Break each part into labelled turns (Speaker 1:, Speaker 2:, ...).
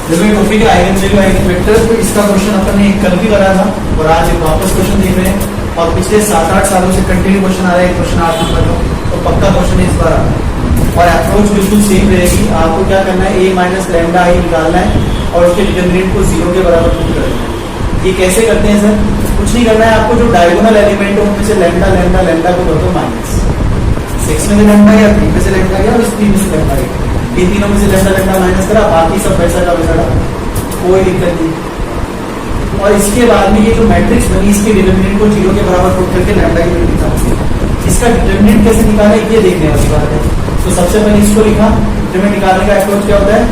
Speaker 1: जब टॉपिक है eigen value eigen vector, तो इसका क्वेश्चन अपन ने कल भी करा था और आज एक वापस क्वेश्चन देख रहे हैं और पिछले 7-8 सालों से कंटिन्यू क्वेश्चन आ रहा है, क्वेश्चन 8 नंबर का, तो पक्का क्वेश्चन इस बार आ रहा है और अप्रोच बिल्कुल सेम रहेगी। आपको क्या करना है, a माइनस लैम्डा आई निकालना है और उसके डिटरमिनेंट को 0 के बराबर पुट करना है। ये कैसे करते हैं सर? कुछ नहीं करना है आपको, जो डायगोनल एलिमेंट है उनमें से लैम्डा लैम्डा लैम्डा को कर दो माइनस, 6 में से लैम्डा या 3 में से लैम्डा या 3 में से लैम्डा, ये तीनों में से लैम्डा लैम्डा माइनस करा, बाकी सब वैसा का वैसा डाला, कोई दिक्कत नहीं। और इसके बाद में ये जो मैट्रिक्स बनी इसके डिटरमिनेंट को 0 के बराबर पुट करके लैम्डा की वैल्यू निकालना। इसका डिटरमिनेंट कैसे निकाला ये देखने वाली बात है। तो सबसे पहले इसको लिखा, डिटरमिनेंट निकालने का अप्रोच क्या होता है,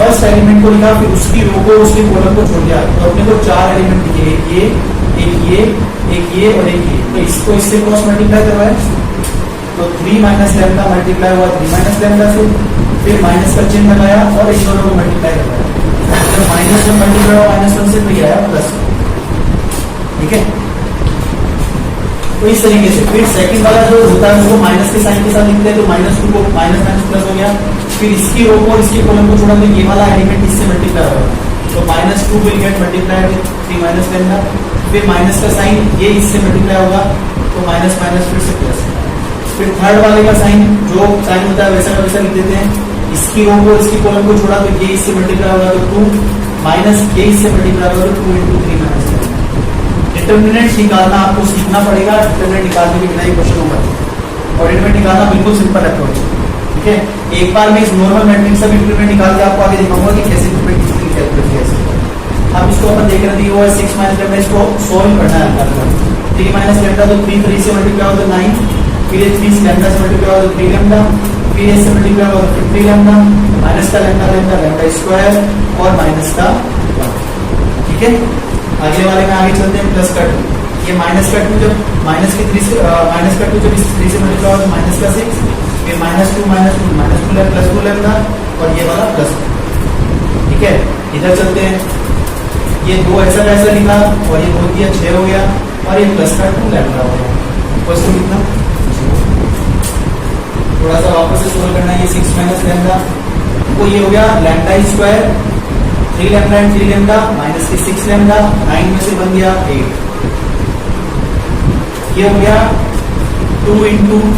Speaker 1: फर्स्ट एलिमेंट को लिखा, फिर उसकी रो को उसके कॉलम को छोड़ दिया, तो अपने को 4 एलिमेंट दिखे, एक ये और एक ये, तो इसको इससे क्रॉस मल्टीप्लाई करवाए, तो 3 माइनस लैम्डा मल्टीप्लाई हुआ 3 माइनस लैम्डा से, फिर माइनस का चिन्ह लगाया और इन दोनों को मल्टीप्लाई करवाया, जब माइनस में मल्टीप्लाई हुआ -1 से तो ये आया प्लस, ठीक है। तो इस तरीके से फिर सेकंड वाला जो होता है उसको माइनस के साइन के साथ लिखते हैं, तो -2 को माइनस माइनस प्लस हो गया, फिर इसकी रो को और इसके कॉलम को छोड़ा तो ये वाला एलिमेंट इससे मल्टीप्लाई होगा, तो -2 will get multiply with 3 minus lambda, फिर माइनस का साइन ये इससे मल्टीप्लाई होगा तो माइनस माइनस फिर से प्लस, फिर थर्ड वाले का साइन जो साइन होता है वैसा का वैसा लिख देते हैं, इसकी रो को इसकी कॉलम को छोड़ा तो ये इससे मल्टीप्लाई होगा तो 2 माइनस ये इससे मल्टीप्लाई होगा तो 2 × 3 माइनस। डिटरमिनेंट निकालना आपको सीखना पड़ेगा, डिटरमिनेंट निकालने के बिना ही क्वेश्चन होगा और डिटरमिनेंट निकालना बिल्कुल सिंपल अप्रोच है, ठीक है। एक बार मैं इस नॉर्मल मैट्रिक्स का डिटरमिनेंट निकाल के आपको आगे दिखाऊंगा कि कैसे डिटरमिनेंट कैलकुलेट किया जाए। अब इसको अपन देख रहे थे वो है 6 माइनस लैम्डा, इसको सोल्व करना है। 3 माइनस लैम्डा तो 3 से मल्टीप्लाई हो तो 9, फिर ये 3 लैम्डा से मल्टीप्लाई हो तो 3 लैम्डा, फिर इससे मल्टीप्लाई हो तो 3 लैम्डा, माइनस का लैम्डा लैम्डा लैम्डा स्क्वायर और माइनस का 1, ठीक है। अगले वाले में आगे चलते हैं, प्लस का 2, ये माइनस का 2 जब माइनस के 3 से माइनस का 2 जब इस 3 से मल्टीप्लाई हो तो माइनस का 6, फिर -2 प्लस 2 लैम्डा और ये वाला प्लस, ठीक है। इधर चलते हैं, ये 2 ऐसा कैसा लिखा और ये 2 दिया 6 हो गया और ये प्लस का 2 लैम्डा हो गया, बस तो कितना थोड़ा सा वापस से सोल्व करना है। ये 6 माइनस लैम्डा वो ये हो गया lambda square 3 lambda and 3 lambda minus के 6 लैम्डा, 9 में से बन गया 8, ये हो गया 2 ×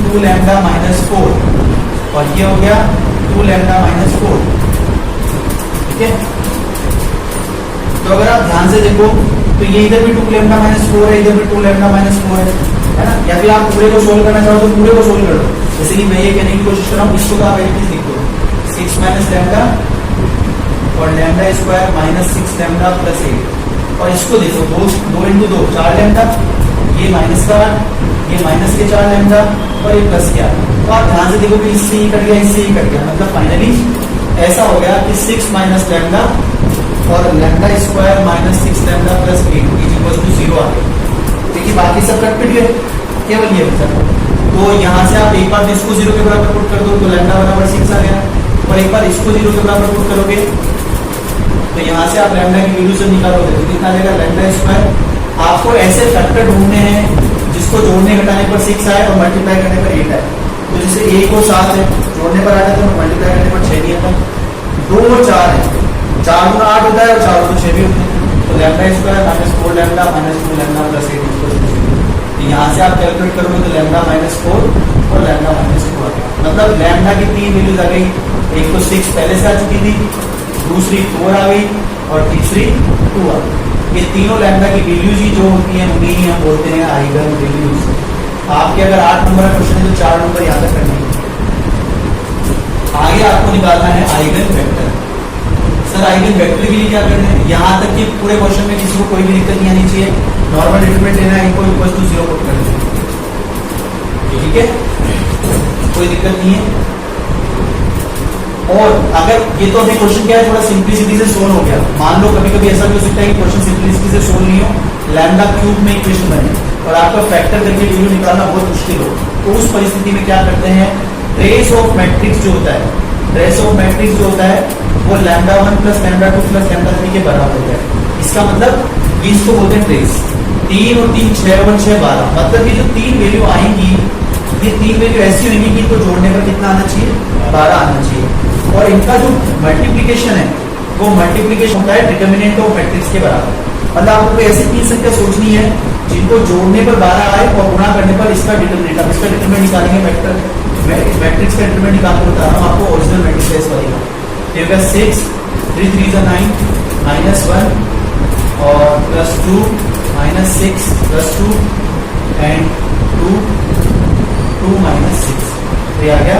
Speaker 1: 2 लैम्डा -4 और ये हो गया 2 लैम्डा -4, ठीक है। तो अगर आप ध्यान से देखो तो ये इधर भी 2 लैम्डा -4 है, इधर भी 2 लैम्डा -4 है ना, या फिर आप पूरे को सोल्व करना चाहो तो पूरे को सोल्व कर दो, जैसे कि मैं ये कहने की कोशिश कर रहा हूँ, इसको तो आप एलिमेंट लिख दो 6 माइनस लैम्डा और लैम्डा स्क्वायर -6 लैम्डा प्लस 8 और इसको देखो 2 × 2 4 लैम्डा, ये माइनस का ये माइनस के 4 लैम्डा और ये प्लस क्या, तो आप ध्यान से देखो कि इससे ही कट गया इससे ही कट गया, मतलब फाइनली ऐसा हो गया कि 6 माइनस लैम्डा और लैम्डा स्क्वायर -6 लैम्डा प्लस 8 = 0 आ गया, देखिए बाकी सब कट पिट गए, केवल ये बचा। तो यहाँ से आप एक बार इसको 0 के बराबर पुट कर दो तो लैम्डा बराबर 6 आ गया और एक बार इसको 0 के बराबर पुट करोगे तो यहाँ से आप लैम्डा की वैल्यू से निकालोगे तो कितना आएगा लैम्डा स्क्वायर। आपको ऐसे फैक्टर ढूंढने हैं जिसको जोड़ने घटाने पर 6 आए और मल्टीप्लाई करने पर 8 आए, तो जैसे 1 और 7 है जोड़ने पर आ जाता है, मल्टीप्लाई करने पर 6 नहीं आता, 2 और 4 है, 4 × 8 होता है और 4 × 6 भी होते हैं, तो lambda square -4 lambda -2 lambda plus 8, तो यहाँ से आप कैलकुलेट करोगे तो लैम्डा -4 और लैम्डा -2 आ गया, मतलब लैम्डा की 3 वैल्यूज आ गई, एक तो 6 पहले से आ चुकी थी, दूसरी 4 आ गई और तीसरी 2 आ गई। ये तीनों लैम्डा की वैल्यूज ही जो होती हैं उन्हीं ही हम बोलते हैं आइगन वैल्यूज। आपके अगर 8 नंबर का क्वेश्चन है तो 4 नंबर याद करने आगे आपको निकालना है eigen vector. Sir eigen vector के लिए क्या करना है, यहाँ तक कि पूरे क्वेश्चन में किसी को कोई भी दिक्कत नहीं आनी चाहिए, नॉर्मल डिटरमिनेंट लेना है, इनको इक्वल टू 0 पुट करना है, ठीक है, कोई दिक्कत नहीं है। और अगर ये तो अभी क्वेश्चन क्या है थोड़ा सिंप्लिसिटी से सोल्व हो गया, मान लो कभी कभी ऐसा भी हो सकता है कि क्वेश्चन सिंप्लिसिटी से सोल्व नहीं हो, लैम्डा क्यूब में इक्वेशन बने और आपका फैक्टर करके वैल्यू निकालना बहुत मुश्किल हो, तो उस परिस्थिति में क्या करते हैं, ट्रेस ऑफ मैट्रिक्स जो होता है, ट्रेस ऑफ मैट्रिक्स जो होता है वो lambda 1 plus lambda 2 plus lambda 3 के बराबर होता है। इसका मतलब इसको बोलते हैं ट्रेस। 3 और 3 6 और 6 12, मतलब ये जो 3 वैल्यू आएंगी ये 3 वैल्यू ऐसी होंगी कि इनको जोड़ने पर कितना आना चाहिए 12 आना चाहिए, और इनका जो मल्टीप्लीकेशन है वो मल्टीप्लीकेशन होता है डिटर्मिनेंट ऑफ मैट्रिक्स के बराबर। मतलब आपको ऐसी तीन संख्या सोचनी है जिनको जोड़ने पर 12 आए और गुणा करने पर इसका डिटर्मिनेंट, अब इसका डिटर्मिनेंट निकालेंगे, मैट्रिक्स का डिटर्मिनेंट निकालकर बता रहा हूँ आपको, ओरिजिनल मैट्रिक्स है इस वाली का। 6 3 3 9 -1 और +2 -6 +2 एंड 2 2 -6, तो ये आ गया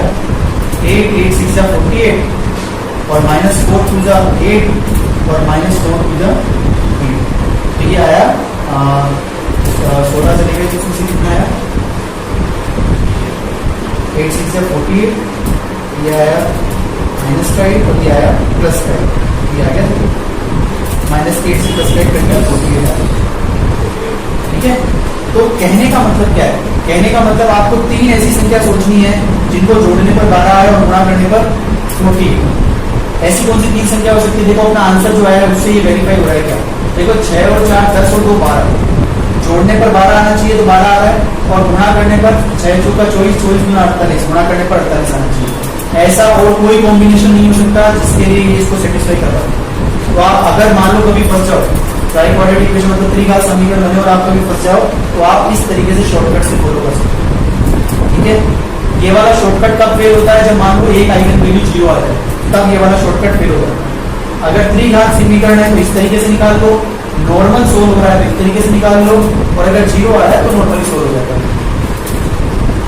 Speaker 1: 8 8 6 जा 48 और -4 2 जा 8 और -4 2 जा 8, तो ये आया 16 से लेकर किसमें से कितना आया 8 6 जा 48, ये आया -5 और ये आया +5, ये आ गया -8 से +5 करके 48 आया। ठीक है, तो कहने का मतलब क्या है? कहने का मतलब आपको तीन ऐसी संख्या सोचनी है जिनको जोड़ने पर 12 आए और गुणा करने पर 48। ऐसी कौन सी तीन संख्या हो सकती है? देखो अपना आंसर जो आया उससे ये वेरीफाई हो रहा है क्या? देखो 6 और 4 10 और 2 12, जोड़ने पर 12 आना चाहिए तो 12 आ रहा है और गुणा करने पर 6 चौका 24 24 गुना 48, गुणा करने पर 48 आना चाहिए। ऐसा और कोई कॉम्बिनेशन नहीं हो सकता जिसके लिए ये इसको सेटिस्फाई कर रहा है। तो आप अगर मान लो कभी फंस जाओ, ट्राइक्वाड्रेटिक इक्वेशन मतलब त्रिघात समीकरण बने और आप कभी फंस जाओ, तो आप इस तरीके से शॉर्टकट से फॉलो कर सकते हो। ठीक है, ये वाला शॉर्टकट कब फेल होता है? जब मान लो एक आइगन वैल्यू 0 आ जाए, तब ये वाला शॉर्टकट फेल होता है। अगर त्रिघात समीकरण है तो इस तरीके से निकाल लो, नॉर्मल सोल्व हो रहा है तो इस तरीके से निकाल लो, और अगर 0 आ रहा है तो नॉर्मली सोल्व हो जाता है।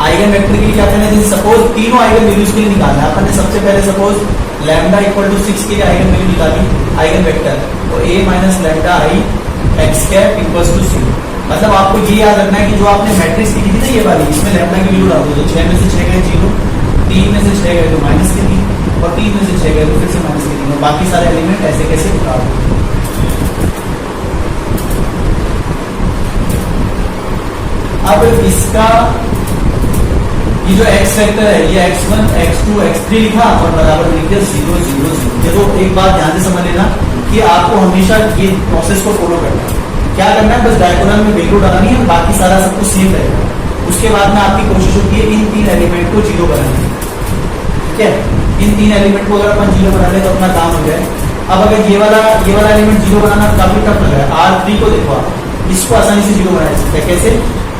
Speaker 1: आइगन वेक्टर के लिए क्या करना है? जैसे सपोज तीनों आइगन वैल्यूज के लिए निकालना है, अपन ने सबसे पहले सपोज लैम्डा इक्वल टू 6 के लिए आइगन वैल्यू निकाली, आइगन वेक्टर, तो a minus lambda I X cap equals to 0। मतलब आपको ये याद रखना है कि जो आपने मैट्रिक्स लिखी थी ना ये वाली, इसमें लैम्डा की वैल्यू डाल दो, तो 6 में से 6 गए 0, 3 में से 6 गए तो माइनस के 3 और 3 में से 6 गए तो फिर से माइनस के 3, और बाकी सारे एलिमेंट ऐसे कैसे उठा दो। अब इसका ये जो x वेक्टर है ये x1 x2 x3 लिखा और बराबर लिख दिया 0 0 0। देखो एक बात ध्यान से समझ लेना कि आपको हमेशा ये प्रोसेस को फॉलो करना है। क्या करना है? बस डायगोनल में वैल्यू डालनी है, बाकी सारा सब कुछ सेम रहेगा। उसके बाद में आपकी कोशिश होती है इन तीन एलिमेंट को 0 बनाने की। ठीक है, इन तीन एलिमेंट को अगर अपन 0 बना ले तो अपना काम हो जाए। अब अगर ये वाला एलिमेंट 0 बनाना काफी टफ लग रहा है, R3 को देखो आप, इसको आसानी से 0 बना सकते हैं। कैसे?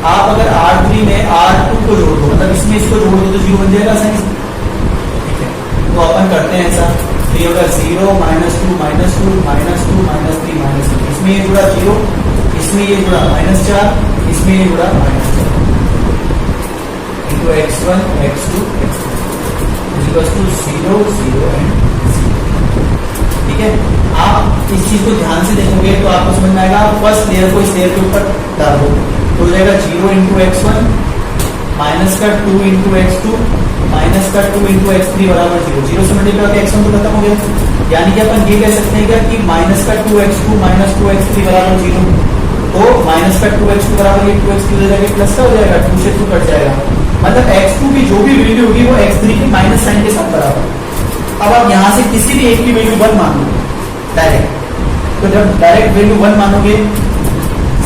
Speaker 1: आप अगर R3 में R2 को जोड़ दो, मतलब इसमें इसको जोड़ दो तो 0 बन जाएगा आसानी से। ठीक है, तो अपन करते हैं ऐसा, तो ये होगा 0 -2 -2 -2 -3 -3, इसमें ये जुड़ा 0, इसमें ये जुड़ा -4, इसमें ये जुड़ा -4, into x1 x2 x3 equals to 0 0 and 0। ठीक है, आप इस चीज को ध्यान से देखोगे तो आपको समझ में आएगा। फर्स्ट लेयर को इस लेयर के ऊपर डाल दो तो हो जाएगा 0 into x1 माइनस का 2 into x2 माइनस का 2 into x3 बराबर 0। 0 से मल्टीप्लाई करके x1 तो खत्म हो गया, यानी कि अपन ये कह सकते हैं क्या कि माइनस का 2x2 माइनस 2x3 बराबर 0। तो माइनस का 2x2 बराबर ये 2x3 हो जाएगा, प्लस का हो जाएगा, 2 से 2 कट जाएगा, मतलब x2 की जो भी वैल्यू होगी वो x3 के माइनस साइन के साथ बराबर। अब आप यहाँ से किसी भी एक की वैल्यू 1 मान लो डायरेक्ट, तो जब डायरेक्ट वैल्यू 1 मानोगे,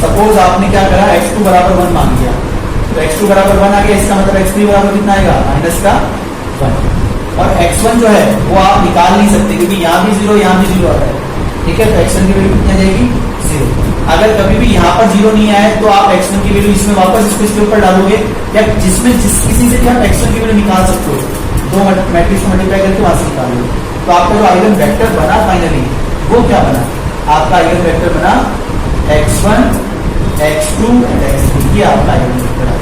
Speaker 1: सपोज आपने क्या करा x2 बराबर 1 मान लिया, तो x2 बराबर 1 आ गया, इसका मतलब x3 बराबर कितना आएगा? माइनस का 1। और x1 जो है वो आप निकाल नहीं सकते क्योंकि यहाँ भी 0 यहाँ भी 0 आ रहा है। ठीक है, तो x1 की वैल्यू कितनी आ जाएगी? 0। अगर कभी भी यहाँ पर 0 नहीं आए तो आप x1 की वैल्यू इसमें वापस इसके ऊपर डालोगे, या जिसमें किसी से भी आप x1 की वैल्यू निकाल सकते हो, दो मैट्रिक्स को मल्टीप्लाई करके वहां से निकाल लो। तो आपका जो आइगन वेक्टर बना फाइनली वो क्या बना? आपका आइगन वेक्टर बना x1 x2 एंड x3, ये आपका आइगन वेक्टर है।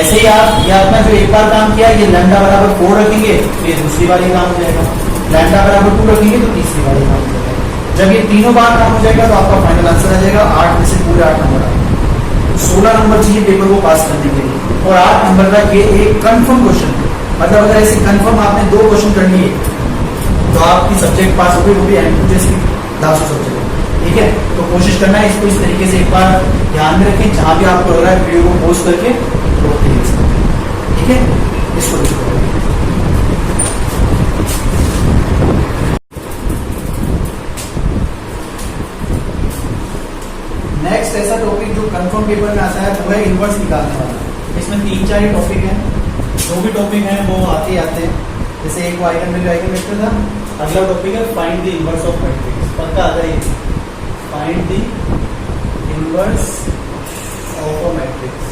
Speaker 1: ऐसे ही आप ये अपना जो एक बार काम किया, ये लैम्डा बराबर 4 रखेंगे तो ये दूसरी बार ये काम हो जाएगा, लैम्डा बराबर 2 रखेंगे तो तीसरी बार ये काम हो जाएगा। जब ये तीनों बार काम हो जाएगा तो आपका फाइनल आंसर आ जाएगा 8 में से पूरे 8 नंबर आएंगे। 16 नंबर चाहिए पेपर को पास करने के लिए, और 8 नंबर का ये एक कंफर्म क्वेश्चन है। मतलब अगर ऐसे कंफर्म आपने 2 क्वेश्चन कर लिए तो आपकी सब्जेक्ट पास हो गई, वो भी एमपी जैसी 10 सब्जेक्ट। ठीक है, तो कोशिश करना है इसको इस तरीके से एक बार ध्यान में रखें, जहां भी आपको लग रहा है वीडियो को पोस्ट करके रोक के लिख सकते हैं। ठीक है, इसको नेक्स्ट ऐसा टॉपिक जो कंफर्म पेपर में आता है वो है इनवर्स निकालने वाला। इसमें 3-4 टॉपिक हैं, जो भी टॉपिक हैं वो आते ही आते हैं। जैसे एक आइगन वैल्यू आइगन वेक्टर था, अगला टॉपिक है find the inverse of matrix. पक्का आता है ये, find the inverse of a matrix.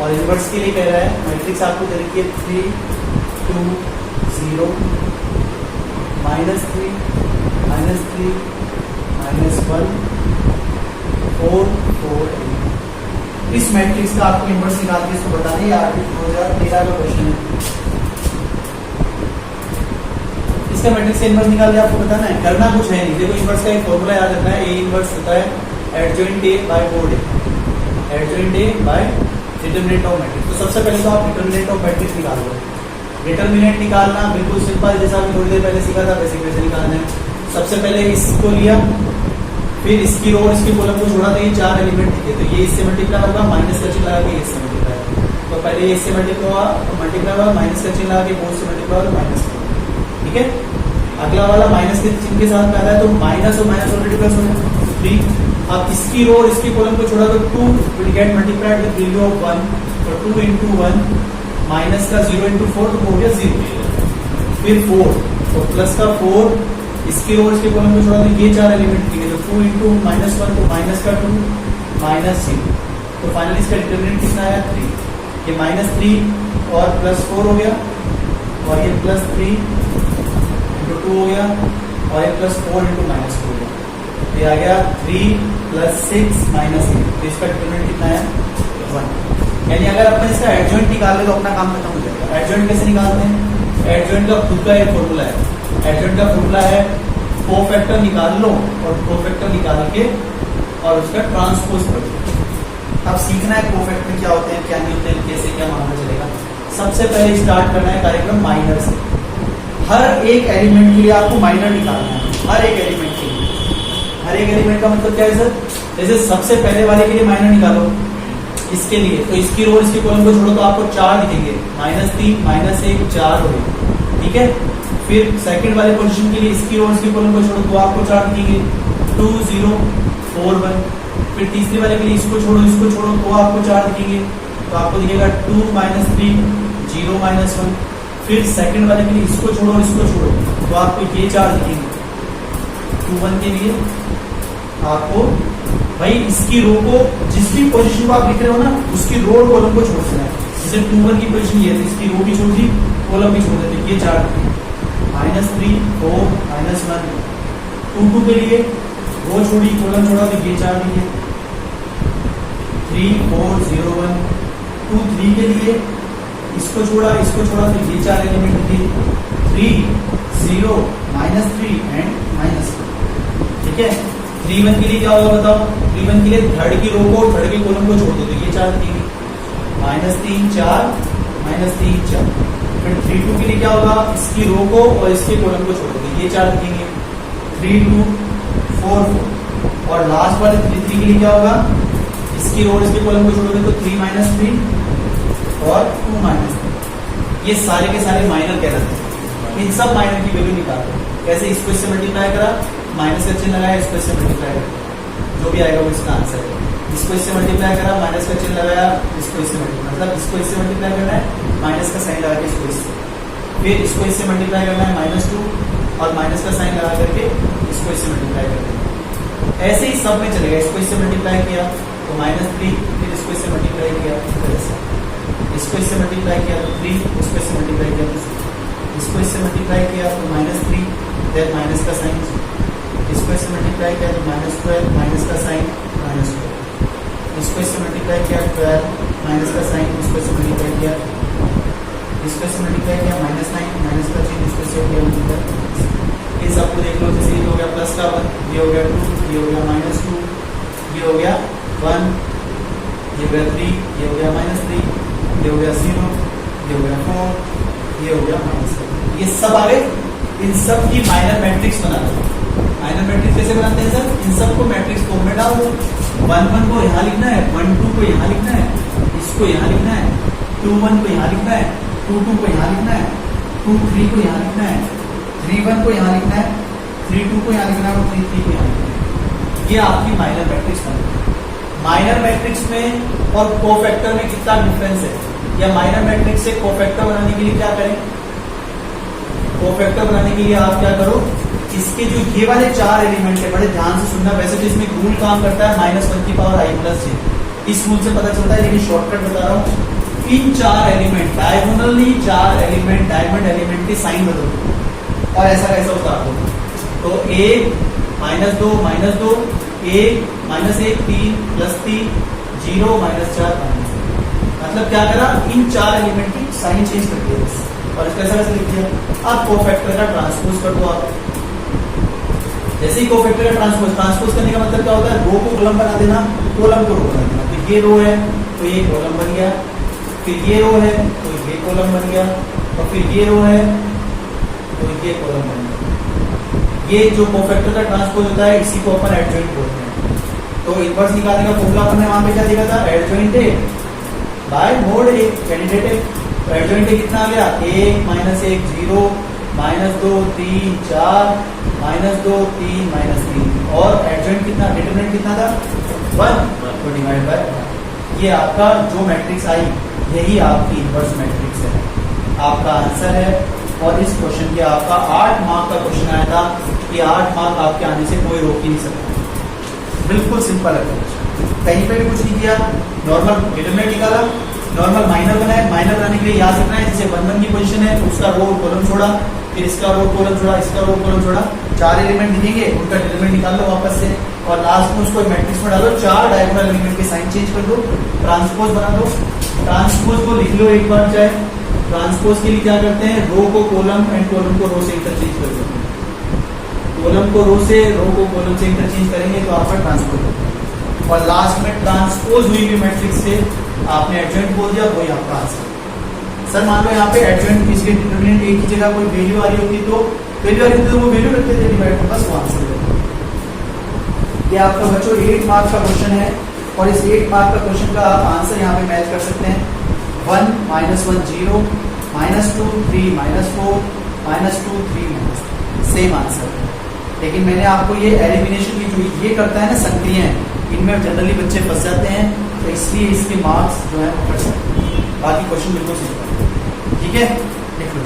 Speaker 1: और इनवर्स के लिए कह रहा है मैट्रिक्स आपको दे रखी है 3 2 0 -3 -3 -1 4 4 8। इस मैट्रिक्स का आपको इनवर्स निकाल के इसको बताना है। 2013 का क्वेश्चन है। इसका मैट्रिक्स से इनवर्स निकाल के आपको बताना है, करना कुछ है नहीं। देखो इनवर्स का एक फॉर्मूला याद रखना है, ए इनवर्स होता है एडजॉइंट ए बाय बोर्ड A, adjoint A by determinant of matrix. तो सबसे पहले तो आप डिटरमिनेंट ऑफ मैट्रिक्स निकाल लो। डिटरमिनेंट निकालना बिल्कुल सिंपल, जैसा अभी थोड़ी देर पहले सीखा था वैसे कैसे निकालना है। सबसे पहले इसको लिया, फिर इसकी रो और इसकी कॉलम को छोड़ा, तो ये 4 एलिमेंट दिखे, तो ये इससे मल्टीप्लाई होगा, माइनस का चिन्ह लगा के इससे मल्टीप्लाई। तो पहले ये इससे मल्टीप्लाई होगा, माइनस का चिन्ह लगा के बोर्ड से मल्टीप्लाई होगा, माइनस। ठीक है, अगला वाला माइनस के चिन्ह के साथ पहला है, तो माइनस और माइनस ऑलरेडी प्लस हो गया 3। अब इसकी रो और इसकी कॉलम को छोड़ा तो 2 will get multiplied with value of 1, तो 2 into 1 माइनस का 0 into 4 तो हो गया 0। फिर 4, तो प्लस का 4, इसकी रो इसके कॉलम को छोड़ा तो ये 4 एलिमेंट दिए, तो 2 into -1 तो माइनस का 2 -0। तो फाइनली इसका डिटरमिनेंट कितना आया 3। ये -3 और +4 हो गया, और ये +3 into 2 हो गया, और ये +4 into -4 हो गया। ये आ गया 3 + 6 -8। तो इसका डिटरमिनेंट कितना है 1। यानी अगर अपन इसका एडजॉइंट निकाल ले तो अपना काम खत्म हो जाएगा। एडजॉइंट कैसे निकालते हैं? एडजॉइंट का खुद का एक फॉर्मूला है। एडजॉइंट का फॉर्मूला है कोफैक्टर निकाल लो और कोफैक्टर निकाल के और उसका ट्रांसपोज कर दो। अब सीखना है कोफैक्टर क्या होते हैं, क्या नहीं होते हैं, कैसे क्या मालूम चलेगा। सबसे पहले स्टार्ट करना है कार्यक्रम माइनर से। हर एक एलिमेंट के लिए आपको माइनर निकालना है, हर एक एलिमेंट के लिए। हर एक एलिमेंट का मतलब क्या है सर? जैसे सबसे पहले वाले के लिए माइनर निकालो, इसके लिए तो इसकी रो इसकी कॉलम को छोड़ो तो आपको 4 दिखेंगे, -3 -1 4 हो गए। ठीक है, फिर सेकंड वाले पोजीशन के लिए इसकी रो इसकी कॉलम को छोड़ो तो आपको 4 दिखेंगे, 2 0 4 1। फिर तीसरे वाले के लिए इसको छोड़ो तो आपको 4 दिखेंगे, तो आपको दिखेगा 2 -3 0 -1। फिर सेकंड वाले के लिए इसको छोड़ो तो आपको ये 4 दिखेंगे। 2 1 के लिए आपको भाई इसकी रो को जिस भी पोजीशन को आप लिख रहे हो ना उसकी रो और कॉलम को छोड़ देना है। जैसे 2 1 की पोजीशन ये है, इसकी रो भी छोड़ दी, कॉलम भी छोड़ देते, ये 4 -3 4 -1। 2 2 के लिए रो छोड़ी कॉलम छोड़ा तो ये 4 दिए, 3 4 0 1। 2 3 के लिए इसको छोड़ा तो ये 4 एलिमेंट दिए, 3 0 -3 एंड -1। ठीक है, 3 1 के लिए क्या होगा बताओ? 3 1 के लिए थर्ड की रो को थर्ड के कॉलम को छोड़ दो तो ये 4 दिए, -3 4 -3 4। फिर 3 2 के लिए क्या होगा? इसकी रो को और इसके कॉलम को छोड़ दो ये 4 दिखेंगे, 3 2 4 4। और लास्ट वाले 3 3 के लिए क्या होगा? इसकी रो और इसके कॉलम को छोड़ोगे तो 3 -3 और 2 -3। ये सारे के सारे माइनर कहलाते हैं। इन सब माइनर की वैल्यू निकालो। कैसे? इसको इससे मल्टीप्लाई करा, माइनस का चिन्ह लगाया, इसको इससे मल्टीप्लाई करा, जो भी आएगा वो इसका आंसर है। इसको इससे मल्टीप्लाई करा, माइनस का चिन्ह लगाया, इसको इससे मल्टीप्लाई, मतलब इसको इससे मल्टीप्लाई करना है, माइनस का साइन लगा के इसको इससे, फिर इसको इससे मल्टीप्लाई करना है -2 और माइनस का साइन लगा करके इसको इससे मल्टीप्लाई करना है। ऐसे ही सब में चलेगा। इसको इससे मल्टीप्लाई किया तो -3, फिर इसको इससे मल्टीप्लाई किया तो ऐसे, इसको इससे मल्टीप्लाई किया तो 3, इसको इससे मल्टीप्लाई किया तो 6, इसको इससे मल्टीप्लाई किया तो -3 देन माइनस का साइन, इसको इससे मल्टीप्लाई किया तो -12 माइनस का साइन -12, इसको इससे मल्टीप्लाई किया 12 माइनस का साइन, इसको इससे मल्टीप्लाई किया, इसको इससे मल्टीप्लाई किया -9 माइनस का चिन्ह, इसको इससे किया मल्टीप्लाई। इन सबको देख लो, जैसे ये हो गया प्लस का 1, ये हो गया 2, ये हो गया -2, ये हो गया 1, ये हो गया 3, ये हो गया -3, ये हो गया 0, ये हो गया 4, ये हो गया -1। ये सब आ गए। इन सब की माइनर मैट्रिक्स बना दो। माइनर मैट्रिक्स कैसे बनाते हैं सर? इन सबको मैट्रिक्स फॉर्म में डाल दो। 1 1 को यहाँ लिखना है, 1 2 को यहाँ लिखना है, इसको यहाँ लिखना है, 2 1 को यहाँ लिखना है, 2 2 को यहाँ लिखना है, 2 3 को यहाँ लिखना है, 3 1 को यहाँ लिखना है, 3 2 को यहाँ लिखना है और 3 3 को यहाँ लिखना है। ये आपकी माइनर मैट्रिक्स बनेगी। माइनर मैट्रिक्स में और कोफैक्टर में कितना डिफरेंस है? या माइनर मैट्रिक्स से कोफैक्टर बनाने के लिए क्या करें, कोफैक्टर बनाने के लिए आप क्या करो, इसके जो ये वाले 4 एलिमेंट है, बड़े ध्यान से सुनना, वैसे तो इसमें रूल काम करता है -1 की पावर i प्लस j, इस रूल से पता चलता है, लेकिन शॉर्टकट बता रहा हूँ। इन 4 element diagonally 4 element diamond element के साइन बदलो और ऐसा कैसा उतार दो। तो 1 -2 -2 1 -1 3 +3 0 -4 मतलब क्या करा, इन 4 एलिमेंट की साइन चेंज कर दिया बस, और इसको ऐसा कैसे लिख दिया। अब कोफैक्टर का ट्रांसपोज कर दो आप, जैसे ही कोफैक्टर का ट्रांसपोज करने का मतलब क्या होता है, रो को कॉलम बना देना, कॉलम को रो बना देना। तो ये रो है तो ये कॉलम बन गया, फिर ये रो है तो ये कॉलम बन गया, और फिर ये रो है तो ये कॉलम बन गया। ये जो कोफैक्टर का ट्रांसपोज होता है इसी को अपन एडजॉइंट बोलते हैं। तो इनवर्स निकालने का फॉर्मूला अपन ने वहां पे क्या देखा था, adjoint A by mod A candidate. तो एडजॉइंट ए कितना आ गया, 1 -1 0 -2 3 4 -2 3 -3, और एडजॉइंट कितना, डिटरमिनेंट कितना था 1, तो डिवाइड बाय 1। ये आपका जो मैट्रिक्स आई यही आपकी इनवर्स मैट्रिक्स है, आपका आंसर है। और इस क्वेश्चन के आपका 8 मार्क का क्वेश्चन आया था, ये 8 मार्क आपके आने से कोई रोक ही नहीं सकता, बिल्कुल सिंपल है। कहीं पे भी कुछ नहीं किया, नॉर्मल डिटरमिनेंट निकाला, नॉर्मल माइनर बनाया, माइनर बनाने के लिए याद रखना है, जैसे 1 1 की पोजीशन है उसका रो कॉलम छोड़ा, फिर इसका रो कॉलम छोड़ा, इसका रो कॉलम छोड़ा, 4 एलिमेंट दिखेंगे, उनका डिटरमिनेंट निकाल लो वापस से, और लास्ट में उसको मैट्रिक्स में डालो, 4 डायगोनल एलिमेंट के साइन चेंज कर दो, ट्रांसपोज बना दो। ट्रांसपोज को लिख लो एक बार चाहे, ट्रांसपोज के लिए क्या करते हैं, रो को कॉलम एंड कॉलम को रो से इंटरचेंज कर दो, कॉलम को रो से, रो को कॉलम से इंटरचेंज करेंगे तो आपका ट्रांसपोज होगा, और लास्ट में ट्रांसपोज हुई हुई मैट्रिक्स से आपने एडजॉइंट बोल दिया, वही आपका आंसर। सर मान लो यहाँ पे एडजॉइंट इसके डिटरमिनेंट एक ही जगह कोई वैल्यू आ रही होती तो वैल्यू आ रही होती तो वो वैल्यू रखते थे डिवाइड में, बस वो आंसर है। ये आपका बच्चों 8 मार्क्स का क्वेश्चन है, और इस 8 मार्क का क्वेश्चन का आंसर यहाँ पे मैच कर सकते हैं 1 -1 0 -2 3 -4 -2 3 सेम आंसर है। लेकिन मैंने आपको ये एलिमिनेशन की जो ये करता है ना सक्रिय, इनमें जनरली बच्चे फंस जाते हैं, तो इसलिए इसके मार्क्स जो है कट सकते हैं, बाकी क्वेश्चन बिल्कुल सिंपल। ठीक है, लिख लो।